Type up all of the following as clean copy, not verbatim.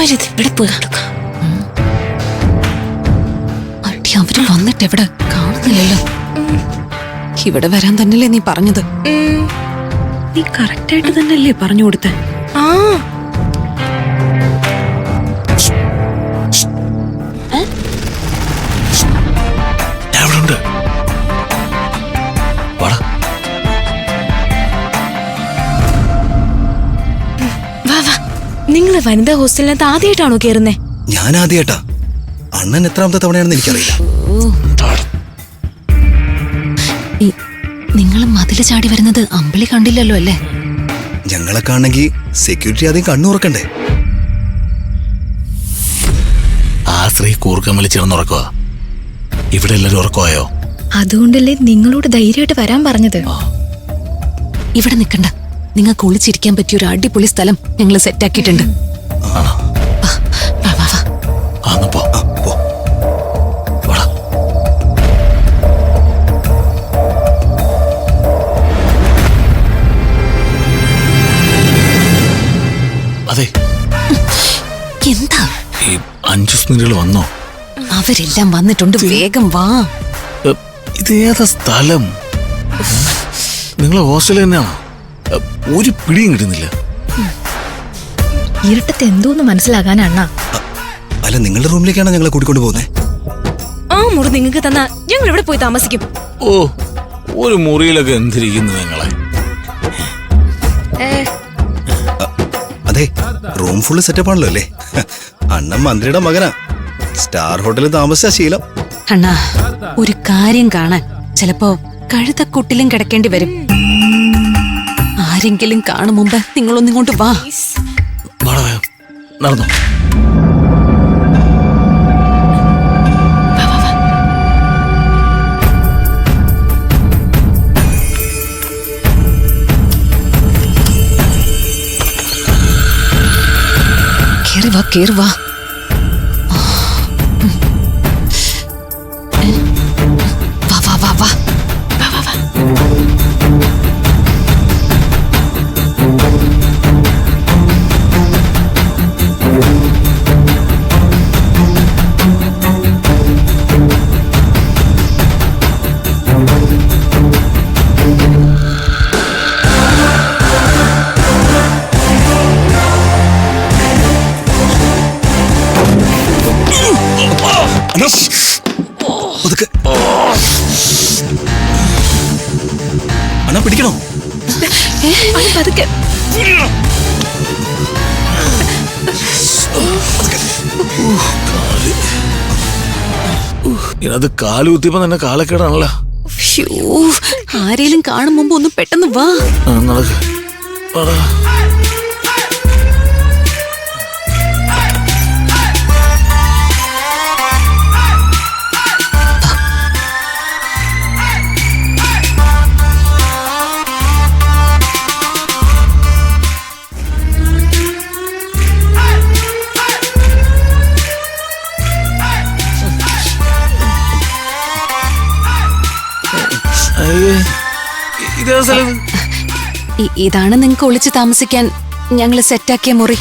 ഇവരിത് ഇവിടെ പോയി കൊടുക്കാം. അടി അവര് വന്നിട്ട് എവിടെ കാണുന്നില്ലല്ലോ. ഇവിടെ വരാൻ തന്നെയല്ലേ നീ പറഞ്ഞത്? നീ കറക്റ്റായിട്ട് തന്നെയല്ലേ പറഞ്ഞു കൊടുത്തേ? ആ നിങ്ങള് വനിതാ ഹോസ്റ്റലിനകത്ത് ആദ്യമായിട്ടാണോ കേറുന്നേ? ഞാൻ ആദ്യമായിട്ടാ. അണ്ണൻ എത്രാമത്തെ തവണയാണെന്ന് എനിക്കറിയില്ല. നിങ്ങൾ മതില് ചാടി വരുന്നത് അമ്പിളി കണ്ടില്ലല്ലോ അല്ലേ? ഞങ്ങളെ കാണണമെങ്കിൽ സെക്യൂരിറ്റി ആദ്യം കണ്ണുറക്കണ്ടേ? ആ സ്ത്രീ കൂർക്കം വിളിച്ചിറന്നുറക്കുക. ഇവിടെ എല്ലാരും ഉറക്കമായോ? അതുകൊണ്ടല്ലേ നിങ്ങളോട് ധൈര്യമായിട്ട് വരാൻ പറഞ്ഞത്. ഇവിടെ നിൽക്കണ്ട, നിങ്ങൾക്ക് ഒളിച്ചിരിക്കാൻ പറ്റിയ ഒരു അടിപൊളി സ്ഥലം ഞങ്ങൾ സെറ്റാക്കിയിട്ടുണ്ട്. അതെ, എന്താ ഈ 5 സ്ത്രീകൾ വന്നോ? അവരെല്ലാം വന്നിട്ടുണ്ട്, വേഗം വാ. ഇതേതാ സ്ഥലം? നിങ്ങളെ ഹോസ്റ്റൽ തന്നെയാണോ? ഒരു പിടിയും കിട്ടുന്നില്ല. ഇരുട്ടത്ത് എന്തോന്ന് മനസ്സിലാകാനാ അണ്ണാ? അല്ല, നിങ്ങളുടെ റൂമിലേക്കാണ് ഞങ്ങളെ കൂട്ടിക്കൊണ്ട് പോകുന്നത്. ആ മുറി നിങ്ങൾക്ക് തന്നാ ഞങ്ങൾ ഇവിടെ പോയി താമസിക്കും. ഓ, ഒരു മുറിയിലൊക്കെ എന്തിരിക്കുന്നു നിങ്ങളെ? അതെ, റൂം ഫുള്ള് സെറ്റപ്പ് ആണല്ലോ അല്ലേ? അണ്ണൻ മന്ത്രിയുടെ മകനാ. സ്റ്റാർ ഹോട്ടലിൽ താമസിച്ച ശീലം. അണ്ണാ, ഒരു കാര്യം കാണാൻ ചിലപ്പോ കഴുതക്കുട്ടിലും കിടക്കേണ്ടി വരും. ആരെങ്കിലും കാണും മുമ്പ് നിങ്ങളൊന്നിങ്ങോട്ട് വാ. നടന്നോ? കേറി വാ, കേറി വാ. വാ വാ വാ വാ. അണ്ണാ പിടിക്കണോ? പതുക്കെ. അത് കാല് കുത്തിയപ്പോ തന്നെ കാലക്കേടാണല്ലോ. ആരേലും കാണും മുമ്പ് ഒന്ന് പെട്ടെന്ന് വാ. നടക്ക്. ഇതാണ് നിങ്ങൾക്ക് ഒളിച്ച് താമസിക്കാൻ ഞങ്ങള് സെറ്റാക്കിയ മുറി.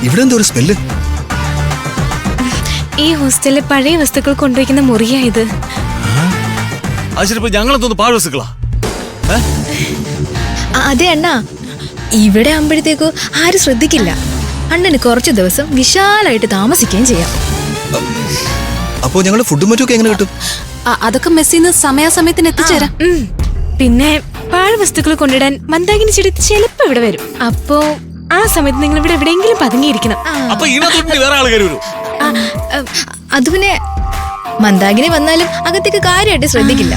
ഇവിടെ എന്താ ഒരു സ്മെല്ല്? ഈ ഹോസ്റ്റലിലെ പഴയ വസ്തുക്കൾ കൊണ്ടുവയ്ക്കുന്ന മുറിയായത്. ഞങ്ങളെന്തോന്ന് പാഴ് വസ്തുക്കളാ? അതെ അണ്ണാ, ഇവിടെ ആകുമ്പോഴത്തേക്കു ആരും ശ്രദ്ധിക്കില്ല. അണ്ണന് കുറച്ചു ദിവസം വിശാലായിട്ട് താമസിക്കുകയും ചെയ്യാം. അപ്പോ ഞങ്ങള് ഫുഡും മറ്റൊക്കെ എങ്ങനെ കിട്ടും? അതൊക്കെ മെസ്സിന്ന് സമയാസമയത്തിന് എത്തിച്ചേരാം. പിന്നെ പാഴ് വസ്തുക്കൾ കൊണ്ടിടാൻ മന്ദാകിനി ചെടി ചിലപ്പോ ഇവിടെ വരും. അപ്പോ ആ സമയത്ത് നിങ്ങൾ ഇവിടെ എവിടെയെങ്കിലും പതുങ്ങിയിരിക്കണം. അത് പിന്നെ മന്ദാകിനി വന്നാലും അകത്തേക്ക് കാര്യമായിട്ട് ശ്രദ്ധിക്കില്ല.